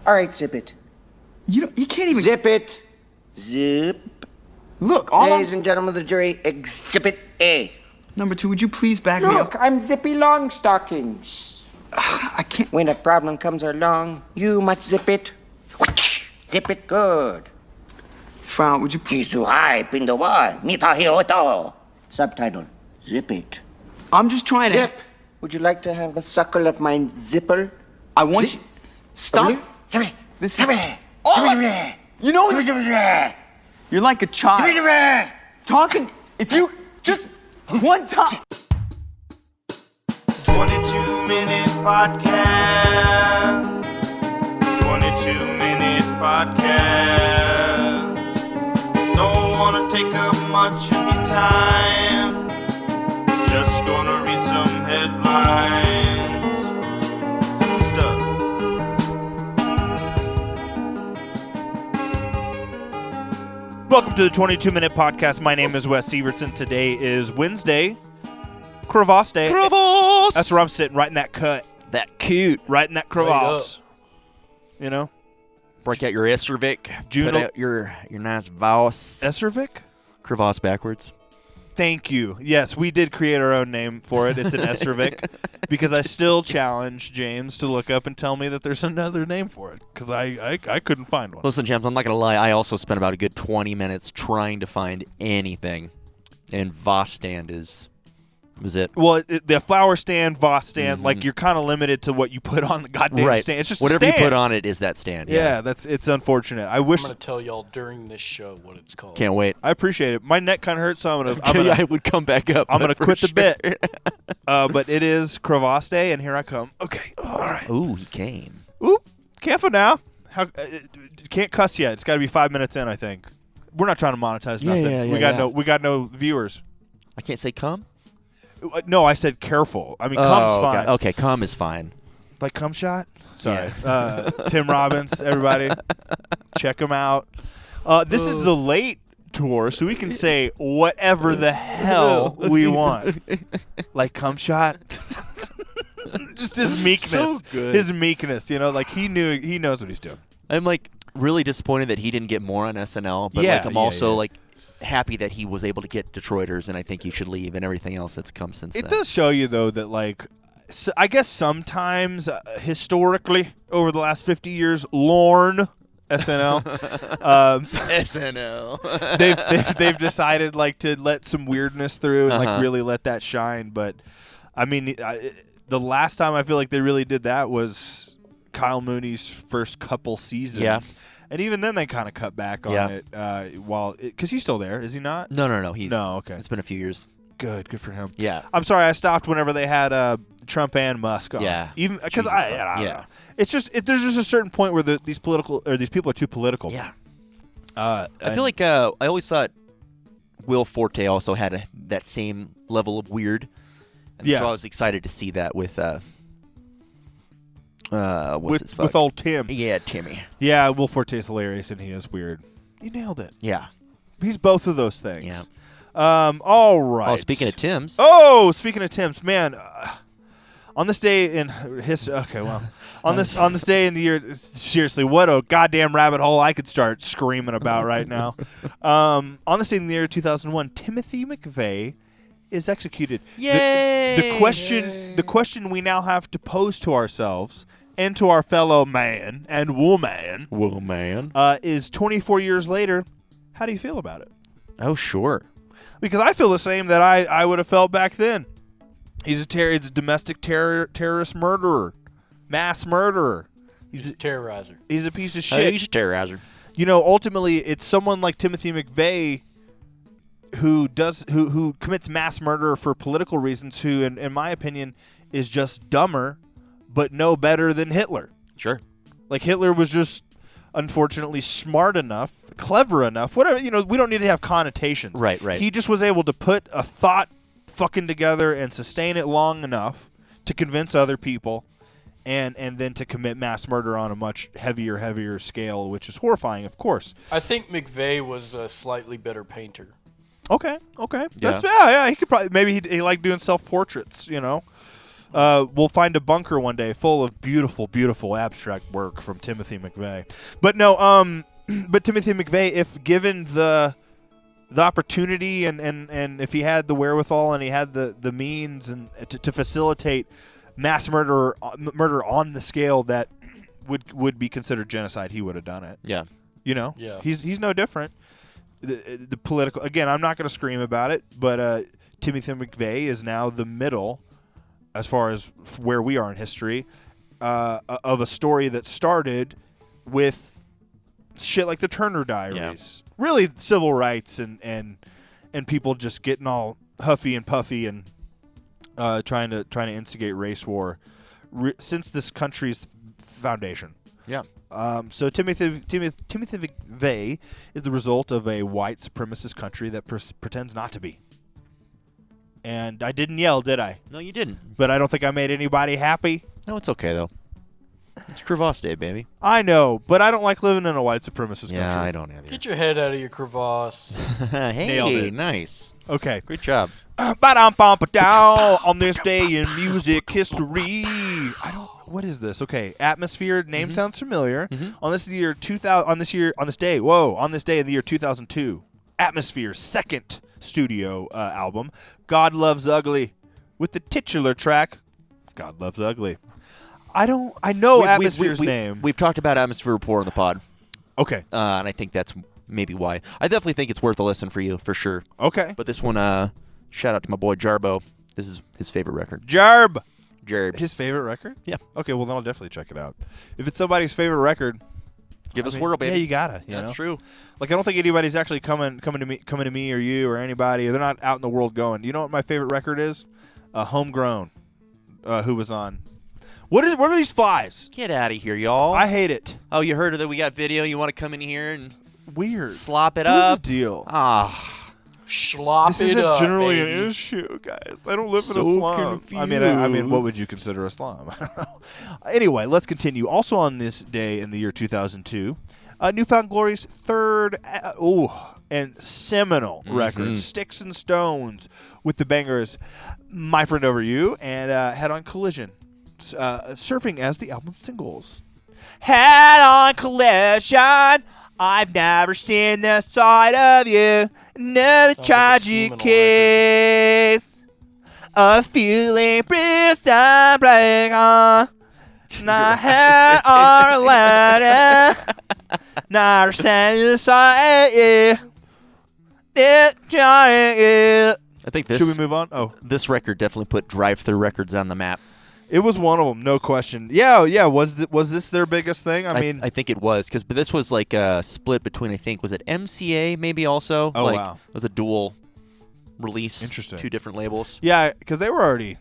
All right, zip it. You can't even... Zip it. Zip. Look, all Ladies and gentlemen of the jury, exhibit A. Number 2, would you please back me up? Look, I'm Zippy Longstockings. I can't... When a problem comes along, you must zip it. Zip it good. Frau, would you please... Kisuhai pindawa, mitahioto. Subtitle, zip it. I'm just trying to... Zip. Would you like to have the suckle of my zipper? I want you... Stop. Zip it. This Zip is... it. Oh, you know what? You're like a child. Talking... If you... Just... One time... 22-minute podcast. 22-minute podcast. Don't wanna take up much of your time. Just gonna read some headlines. Some stuff. Welcome to the 22-minute podcast. My name is Wes Evertson. Today is Wednesday. Crevasse Day. Crevasse! That's where I'm sitting, right in that cut. That cute. Right in that crevasse. You know? Break out your Esservic. Juno- Put out your nice Voss. Esservic? Crevasse backwards. Thank you. Yes, we did create our own name for it. It's an Esservic. Because I still challenge James to look up and tell me that there's another name for it. Because I couldn't find one. Listen, James, I'm not going to lie. I also spent about a good 20 minutes trying to find anything. And Voss stand was it. Well, the flower stand, Voss stand, like you're kind of limited to what you put on the goddamn stand. It's just whatever a stand. you put on it is that stand. Yeah, it's unfortunate. I wish I'm going to tell y'all during this show what it's called. Can't wait. I appreciate it. My neck kind of hurts, so I'm gonna I would come back up. I'm gonna for quit sure. the bit. But it is Crevasse Day, and here I come. Okay, all right. Ooh, he came. Ooh, careful now. Can't cuss yet. It's got to be 5 minutes in, I think. We're not trying to monetize nothing. We got no viewers. I can't say come? No, I said careful. I mean, cum's fine. Okay, come is fine. Like cum shot? Sorry. Tim Robbins, everybody. Check him out. This is the late tour, so we can say whatever the hell we want. Like cum shot. Just his meekness. So good. His meekness, like he knows what he's doing. I'm like really disappointed that he didn't get more on SNL, but I'm also like happy that he was able to get Detroiters, and I think he should leave, and everything else that's come since then. It does show you, though, that, I guess sometimes, historically, over the last 50 years, Lorne, SNL, SNL. they've decided, to let some weirdness through and, really let that shine. But, I mean, the last time I feel like they really did that was Kyle Mooney's first couple seasons. Yeah. And even then, they kind of cut back on it because he's still there, is he not? No. No, okay. It's been a few years. Good for him. Yeah. I'm sorry, I stopped whenever they had Trump and Musk on. Yeah. Even because I don't know. It's just there's just a certain point where these people are too political. Yeah. I feel like I always thought Will Forte also had that same level of weird. And so I was excited to see that with with old Tim. Yeah, Timmy. Yeah, Will Forte's hilarious and he is weird. You nailed it. Yeah. He's both of those things. Yeah. All right. Oh, speaking of Tim's, man, on this day in history. Okay, well, on this day in the year, seriously, what a goddamn rabbit hole I could start screaming about right now. On this day in the year 2001, Timothy McVeigh is executed. Yay! The question we now have to pose to ourselves and to our fellow man and woman is 24 years later, how do you feel about it? Oh, sure. Because I feel the same that I would have felt back then. He's a domestic terrorist murderer, mass murderer. He's a terrorizer. He's a piece of shit. He's a terrorizer. Ultimately, it's someone like Timothy McVeigh who commits mass murder for political reasons, who, in my opinion, is just dumber, but no better than Hitler. Sure. Like Hitler was just, unfortunately, smart enough, clever enough, whatever, we don't need to have connotations. Right. He just was able to put a thought fucking together and sustain it long enough to convince other people and then to commit mass murder on a much heavier scale, which is horrifying, of course. I think McVeigh was a slightly better painter. Okay. Yeah, he could probably, maybe he liked doing self-portraits, We'll find a bunker one day full of beautiful, beautiful abstract work from Timothy McVeigh. But no, but Timothy McVeigh, if given the opportunity and if he had the wherewithal and he had the means and to facilitate mass murder on the scale that would be considered genocide, he would have done it. Yeah. You know? Yeah. He's no different. The political, again, I'm not going to scream about it, but Timothy McVeigh is now the middle, as far as where we are in history, of a story that started with shit like the Turner Diaries. Yeah. Really civil rights and people just getting all huffy and puffy and trying to instigate race war since this country's foundation. Yeah. So Timothy McVeigh is the result of a white supremacist country that pretends not to be. And I didn't yell, did I? No, you didn't. But I don't think I made anybody happy. No, it's okay, though. It's Crevasse Day, baby. I know, but I don't like living in a white supremacist country. Yeah, I don't either. Get your head out of your crevasse. Nailed Hey, it. nice. Okay. Great job. On this day in music history. What is this? Okay, Atmosphere name sounds familiar. On this day in the year 2002, Atmosphere's second studio album, God Loves Ugly, with the titular track, God Loves Ugly. I know Atmosphere's name. We've talked about Atmosphere before on the pod. Okay. And I think that's maybe why. I definitely think it's worth a listen for you, for sure. Okay. But this one, shout out to my boy Jarbo. This is his favorite record. Jarbs. Jarbs. His favorite record? Yeah. Okay, well then I'll definitely check it out. If it's somebody's favorite record, Give us a whirl, baby. yeah, you gotta. You That's know? true. Like I don't think anybody's actually coming to me or you or anybody. They're not out in the world going. You know what my favorite record is? Homegrown. Who was on? What are these flies? Get out of here, y'all. I hate it. Oh, you heard that we got video? You want to come in here and Weird. slop it What's up? the deal? Slop This it isn't up, generally baby. an issue, guys. I don't live in a So slum. I mean, what would you consider a slum? I don't know. Anyway, let's continue. Also on this day in the year 2002, Newfound Glory's third and seminal record, Sticks and Stones, with the bangers My Friend Over You and Head On Collision, serving as the album's singles. Head On Collision, I've never seen this side of you. Another tragic seminal case of feeling bruised and break on. Not head or letter. Not send inside you. I think this. Should we move on? Oh, This record definitely put drive-through records on the map. it was one of them, no question. Yeah. Was this their biggest thing? I mean, I think it was but this was like a split between, I think, was it MCA maybe also? Oh, like, wow. It was a dual release. Interesting. 2 different labels. yeah, because they were already.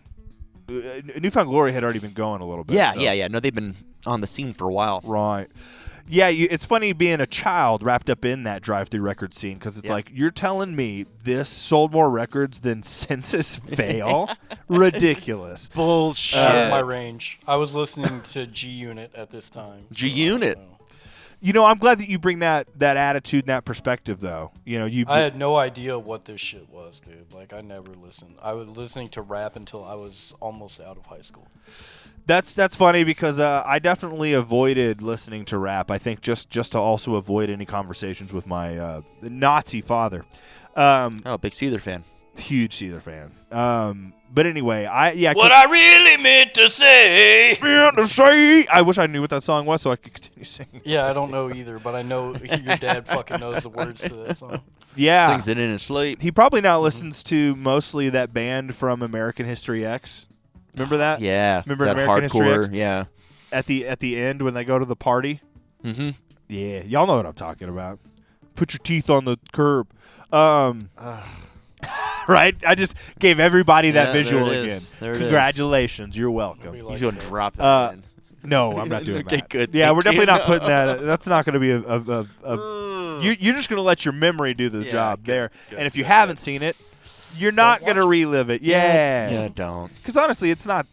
Newfound Glory had already been going a little bit. Yeah, so. yeah. No, they've been on the scene for a while. Right. Yeah, it's funny being a child wrapped up in that drive-through record scene because it's like, you're telling me this sold more records than Census Fail? Ridiculous. Bullshit. Out of my range. I was listening to G Unit at this time. so G-Unit. I don't know. You know, I'm glad that you bring that attitude and that perspective, though. You know, I had no idea what this shit was, dude. Like, I never listened. I was listening to rap until I was almost out of high school. That's funny because I definitely avoided listening to rap. I think just to also avoid any conversations with my Nazi father. Oh, big Seether fan. Huge Seether fan. But anyway, What I really meant to say. I wish I knew what that song was so I could continue singing. Yeah, I don't know either, but I know your dad fucking knows the words to that song. Yeah. Sings it in his sleep. He probably now listens to mostly that band from American History X. Remember that? Yeah. Remember that American History hardcore. X? Yeah. At the end when they go to the party. Mm-hmm. Yeah, y'all know what I'm talking about. Put your teeth on the curb. Right? I just gave everybody that Yeah, visual there it again. is. There it is. Congratulations. You're welcome. Nobody He's likes going to that. drop that in. No, I'm not doing Okay, that. good. Yeah, Thank we're definitely you. not putting that. That's not going to be you're just going to let your memory do the Yeah, job good, there. good, and if you good, haven't good. seen it, you're not going to relive it. Yeah, Yeah. don't. Because honestly, it's not.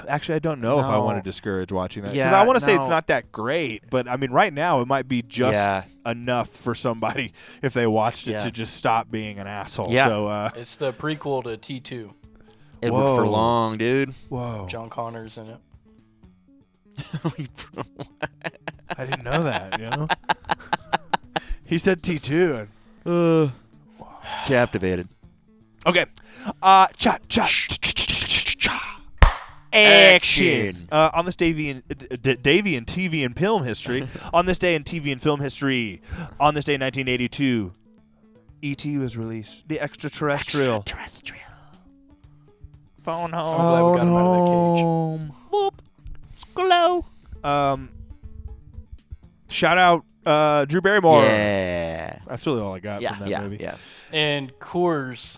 Actually, I don't know if I want to No. discourage watching that. Because Yeah, I want to say it's no. not that great, but I mean, right now it might be just Yeah. enough for somebody if they watched it Yeah. to just stop being an asshole. Yeah. So, It's the prequel to T2. Edward Whoa. Furlong, dude. Whoa. John Connor's in it. I didn't know that, you know? He said T2. Captivated. Okay. Action. On this day in TV and film history. On this day in TV and film history. On this day in 1982, E.T. was released. The extraterrestrial. Phone home. I'm glad we got him out of the cage. Boop. Hello. Shout out Drew Barrymore. Yeah. That's really all I got from that movie. Yeah. And Coors.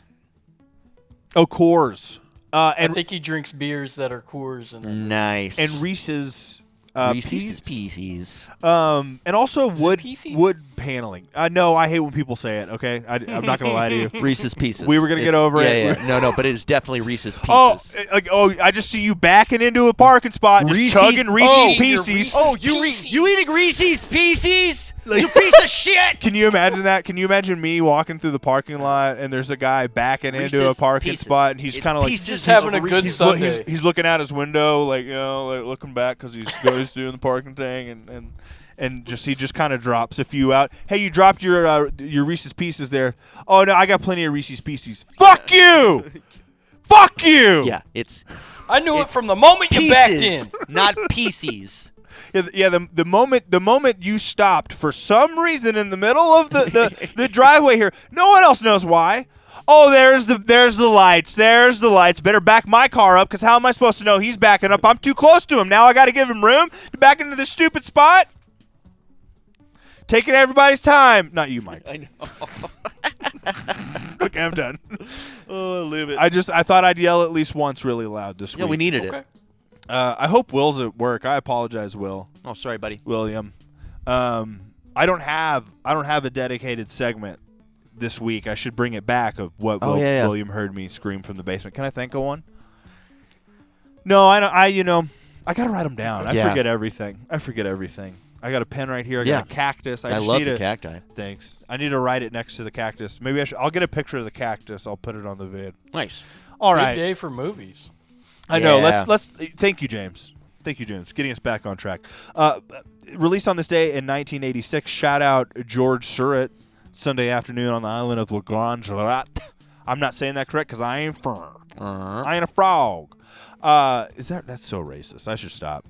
Oh, Coors. I And think he drinks beers that are Coors. And Nice. and Reese's Reese's Pieces. Pieces. And also Pieces? wood paneling. No, I hate when people say it. Okay, I'm not gonna lie to you. Reese's Pieces. We were gonna get over it. Yeah. No, but it is definitely Reese's Pieces. I just see you backing into a parking spot, just chugging Reese's Pieces. you eating Reese's Pieces? You piece of shit! Can you imagine that? Can you imagine me walking through the parking lot and there's a guy backing into a Reese's parking Pieces. spot and he's It's kind of like pieces Just having a good he's Sunday. he's looking out his window like like looking back because he's doing the parking thing and he just kind of drops a few out. Hey, you dropped your Reese's Pieces there. Oh no, I got plenty of Reese's Pieces. Fuck you. Fuck you. Yeah, it's I knew it from the moment you backed pieces, in. not pieces. Yeah, the moment you stopped for some reason in the middle of the driveway here, no one else knows why. Oh, there's the lights. There's the lights. Better back my car up, because how am I supposed to know he's backing up? I'm too close to him. Now I got to give him room to back into this stupid spot. Taking everybody's time. Not you, Mike. I know. Okay, I'm done. Oh, I live it. I thought I'd yell at least once really loud this Yeah, week. we needed Okay. it. I hope Will's at work. I apologize, Will. Oh, sorry, buddy. William. I don't have a dedicated segment this week. I should bring it back of what William heard me scream from the basement. Can I think of one? No, I don't. I gotta write them down. I forget everything. I got a pen right here. I got a cactus. I love the cacti. Thanks. I need to write it next to the cactus. Maybe I'll get a picture of the cactus. I'll put it on the vid. Nice. All Big right. day for movies. I know. Yeah. Let's. Thank you, James. Getting us back on track. Released on this day in 1986. Shout out George Surratt. Sunday afternoon on the island of La Grande Jatte. I'm not saying that correct because I ain't firm. I ain't a frog. That's so racist. I should stop.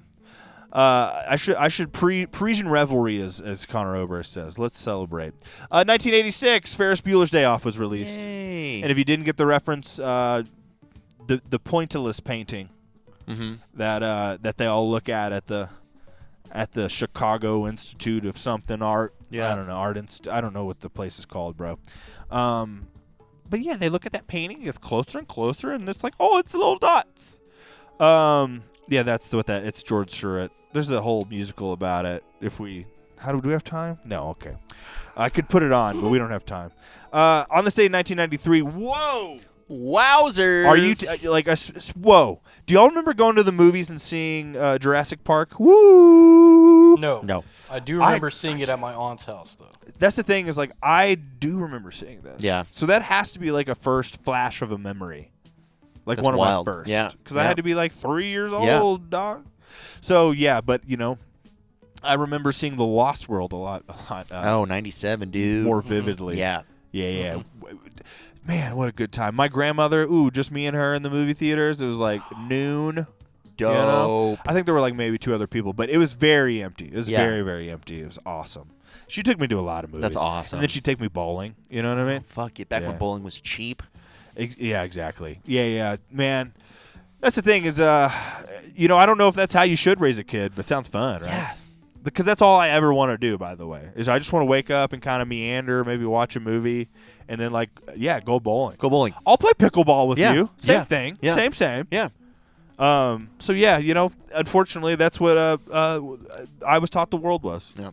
I should Parisian revelry as Connor Oberst says. Let's celebrate. 1986, Ferris Bueller's Day Off was released. Yay. And if you didn't get the reference, the pointillist painting that they all look at the Chicago Institute of something art. Yeah. I don't know, I don't know what the place is called, bro. But yeah, they look at that painting, it gets closer and closer, and it's like, oh, it's the little dots. Yeah, that's what that. It's George Surratt. There's a whole musical about it. Do we have time? No, okay. I could put it on, but we don't have time. On this day in 1993, whoa! Wowzers! Are you whoa? Do y'all remember going to the movies and seeing Jurassic Park? Woo! No. I do remember seeing it at my aunt's house, though. That's the thing is, like, I do remember seeing this. Yeah. So that has to be like a first flash of a memory. Like That's one wild. of my first. Yeah. Because I had to be like 3 years Yeah. old, dog. So, yeah, but, I remember seeing The Lost World a lot. 97, dude. More vividly. Yeah. Yeah. Man, what a good time. My grandmother, just me and her in the movie theaters. It was like noon. Dope. I think there were like maybe 2 other people, but it was very empty. It was Yeah. very, very empty. It was awesome. She took me to a lot of movies. That's awesome. And then she'd take me bowling. You know what I mean? Fuck it. Back Yeah. when bowling was cheap. Yeah, exactly. Yeah, man. That's the thing is, I don't know if that's how you should raise a kid, but it sounds fun, right? Yeah. Because that's all I ever want to do, by the way, is I just want to wake up and kind of meander, maybe watch a movie, and then go bowling. Go bowling. I'll play pickleball with Yeah. you. Same Yeah. thing. Yeah. Same. Yeah. So yeah, unfortunately, that's what I was taught the world was. Yeah.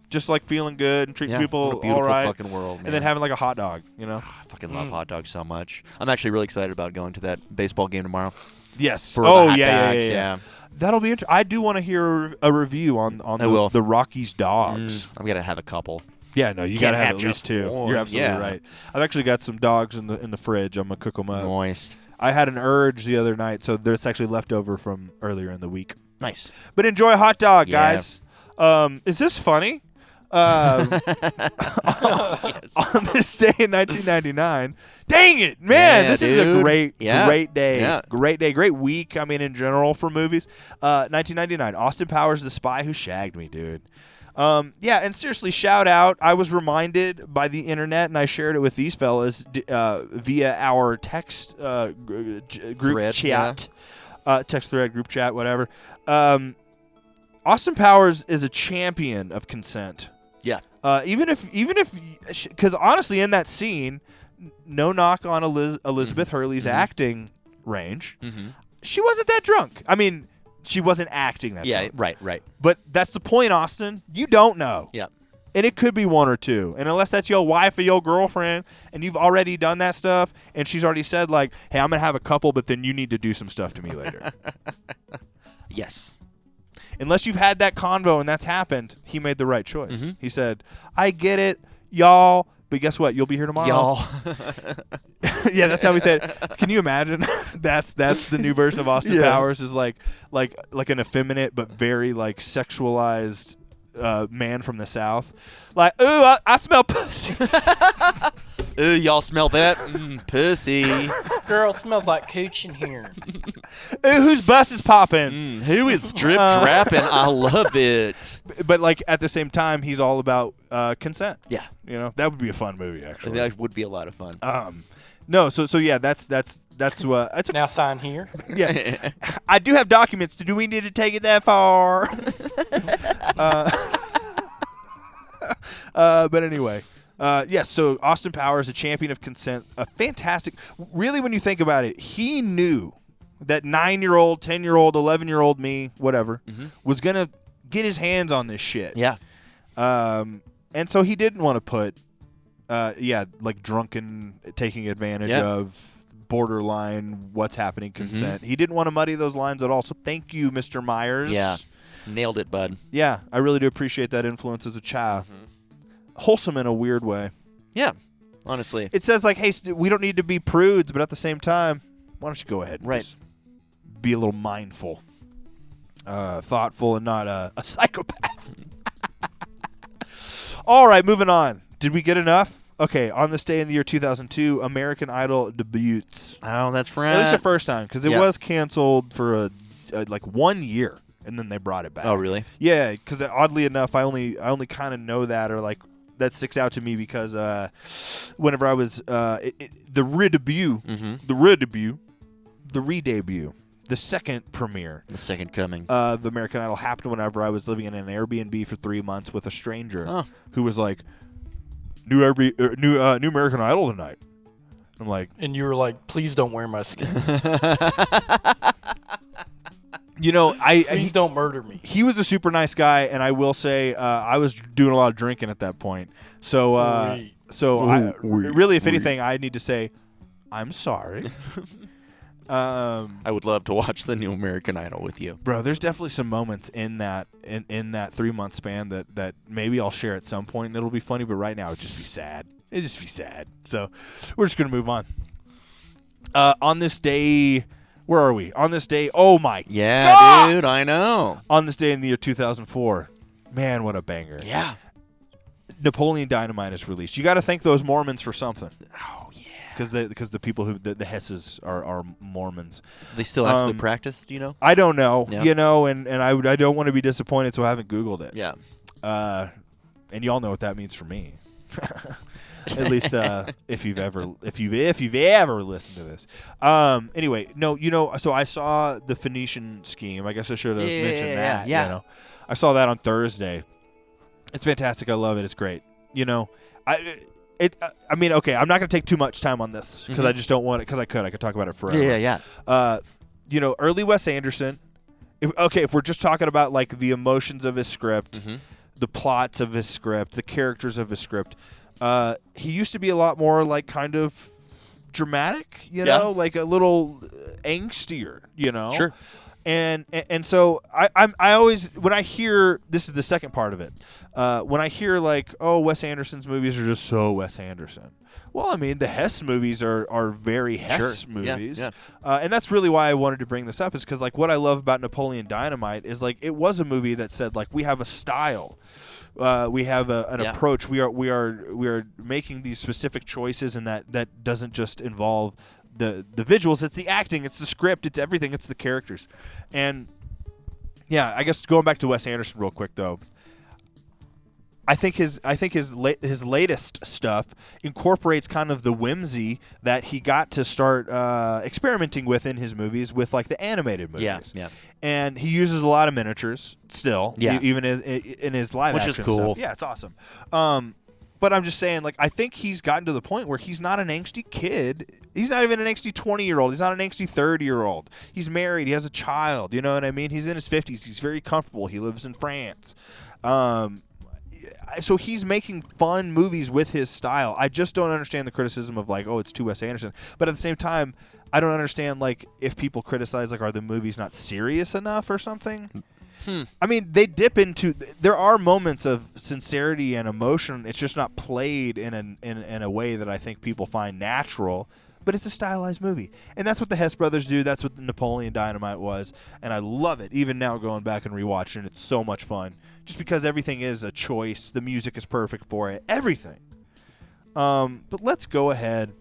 Just like feeling good and treating Yeah. people What a beautiful all right, fucking world, man. and then having like a hot dog. I fucking love hot dogs so much. I'm actually really excited about going to that baseball game tomorrow. Yes. For the hot dogs, That'll be interesting. I do want to hear a review on the Rockies dogs. I'm gonna have a couple. Yeah, no, you Can't gotta have have at just least 2. one. You're absolutely Yeah. right. I've actually got some dogs in the fridge. I'm gonna cook them up. Nice. I had an urge the other night, so there's actually leftover from earlier in the week. Nice. But enjoy a hot dog, Yeah. guys. Is this funny? On this day in 1999. Dang it, man! Yeah, this is a dude. great day. Yeah. Great day, great week. I mean, in general for movies. 1999. Austin Powers, The Spy Who Shagged Me, dude. Yeah, and seriously, shout out. I was reminded by the internet, and I shared it with these fellas via our text group Thread, chat, text thread, group chat, whatever. Austin Powers is a champion of consent. Yeah. Even if, because honestly, in that scene, no knock on Elizabeth Hurley's acting range, she wasn't that drunk. I mean, she wasn't acting that drunk. Right. But that's the point, Austin. You don't know. Yeah. And it could be one or two. And unless that's your wife or your girlfriend, and you've already done that stuff, and she's already said, like, hey, I'm going to have a couple, but then you need to do some stuff to me later. Yes. Unless you've had that convo and that's happened, he made the right choice. He said, I get it, y'all, but guess what? You'll be here tomorrow. Y'all. Yeah, that's how he said it. Can you imagine? That's the new version of Austin Powers is like an effeminate but very like sexualized man from the South. Like, ooh, I smell pussy. Ooh, y'all smell that? Pussy. Girl, smells like cooch in here. Ooh, whose bus is popping? Who is drip trapping? I love it. But like at the same time, he's all about consent. Yeah. You know, that would be a fun movie actually. That would be a lot of fun. No, so yeah, that's what that's Now sign here. yeah. I do have documents. Do we need to take it that far? But anyway, yes. So Austin Powers, a champion of consent, a fantastic. Really, when you think about it, he knew that 9-year-old, 10-year-old, 11-year-old me, whatever, was gonna get his hands on this shit. Yeah. And so he didn't want to put, like drunken, taking advantage of, borderline, what's happening, consent. He didn't want to muddy those lines at all. So thank you, Mr. Myers. Yeah. Nailed it, bud. Yeah, I really do appreciate that influence as a child. Wholesome in a weird way. Yeah. Honestly. It says like, hey, we don't need to be prudes, but at the same time, why don't you go ahead and just be a little mindful, thoughtful, and not a psychopath. All right, moving on. Did we get enough? Okay, on this day in the year 2002, American Idol debuts. Oh, that's right. At least the first time, because it was canceled for like 1 year, and then they brought it back. Oh, really? Yeah, because oddly enough, I only kind of know that, or like that sticks out to me because whenever I was the re-debut, the second premiere, The second coming. of American Idol happened whenever I was living in an Airbnb for 3 months with a stranger who was like, new American Idol tonight. I'm like, And you were like, please don't wear my skin. you know, Please don't murder me. he was a super nice guy, and I will say I was doing a lot of drinking at that point. So, really, if anything, I need to say I'm sorry. I would love to watch the new American Idol with you. Bro, there's definitely some moments in that 3 month span that maybe I'll share at some point, and it'll be funny. But right now, it'd just be sad. It'd just be sad. So we're just gonna move on. On this day, where are we? On this day, oh my God! Dude, I know. On this day in the year 2004, man, what a banger! Yeah. Napoleon Dynamite is released. You got to thank those Mormons for something. Oh, yeah. Because the people who the Hesses are Mormons. They still actually practice, do you know? I don't know, Yeah. you know, and I don't want to be disappointed, so I haven't Googled it. Yeah. And y'all know what that means for me. At least if you've ever listened to this. Anyway, no, you know, so I saw the Phoenician scheme. I guess I should have mentioned that. yeah. You know, I saw that on Thursday. It's fantastic. I love it. It's great. You know, I mean, okay, I'm not going to take too much time on this because I just don't want it, because I could talk about it forever. Yeah. You know, early Wes Anderson. If we're just talking about like the emotions of his script, the plots of his script, the characters of his script, he used to be a lot more like kind of dramatic, you know, like a little angstier, you know. Sure. And so I always, when I hear, this is the second part of it, when I hear like, oh, Wes Anderson's movies are just so Wes Anderson. Well, I mean, the Hess movies are very Hess movies. Yeah. And that's really why I wanted to bring this up, is because like what I love about Napoleon Dynamite is like it was a movie that said like we have a style. We have an approach. We are making these specific choices, and that doesn't just involve the visuals. It's the acting. It's the script. It's everything. It's the characters. And yeah, I guess going back to Wes Anderson real quick though. I think his latest stuff incorporates kind of the whimsy that he got to start experimenting with in his movies, with like the animated movies. Yeah. And he uses a lot of miniatures still, even in his live action Which is cool. stuff. Yeah, it's awesome. But I'm just saying, like, I think he's gotten to the point where he's not an angsty kid. He's not even an angsty 20-year-old. He's not an angsty 30-year-old. He's married. He has a child. You know what I mean? He's in his 50s. He's very comfortable. He lives in France. So he's making fun movies with his style. I just don't understand the criticism of like, oh, it's too Wes Anderson. But at the same time, I don't understand like if people criticize like, are the movies not serious enough or something? I mean, they dip into. There are moments of sincerity and emotion. It's just not played in a way that I think people find natural. But it's a stylized movie, and that's what the Hess brothers do. That's what the Napoleon Dynamite was, and I love it. Even now, going back and rewatching it, it's so much fun. Just because everything is a choice, the music is perfect for it, everything. But let's go ahead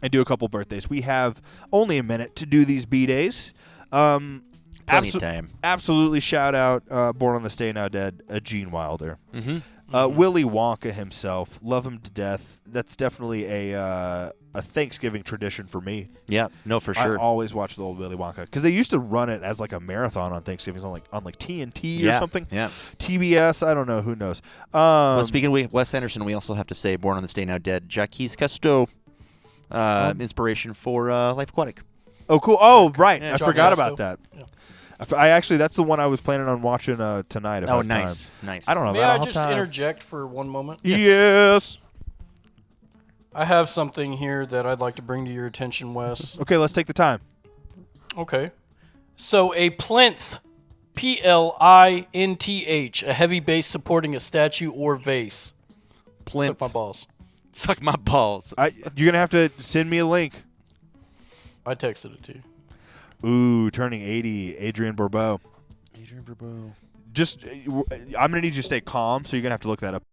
and do a couple birthdays. We have only a minute to do these bdays. Plenty of time. Absolutely shout out Born on This Day Now Dead, Gene Wilder. Willy Wonka himself, love him to death. That's definitely a Thanksgiving tradition for me. Yeah, no, for sure. I always watch the old Willy Wonka because they used to run it as like a marathon on Thanksgiving on like TNT or something. Yeah, TBS. I don't know. Who knows? Well, speaking of Wes Anderson, we also have to say Born on This Day Now Dead, Jacques Cousteau, inspiration for Life Aquatic. Oh, cool. Oh, right. Yeah, I forgot about that. Yeah. I actually, that's the one I was planning on watching tonight. If I have nice, time. nice. I don't know. May I just interject for one moment? Yes. I have something here that I'd like to bring to your attention, Wes. Okay, let's take the time. Okay. So a plinth, Plinth, a heavy base supporting a statue or vase. Plinth. Suck my balls. Suck my balls. You're going to have to send me a link. I texted it to you. Ooh, turning 80, Adrian Bourbeau. Just, I'm going to need you to stay calm, so you're going to have to look that up.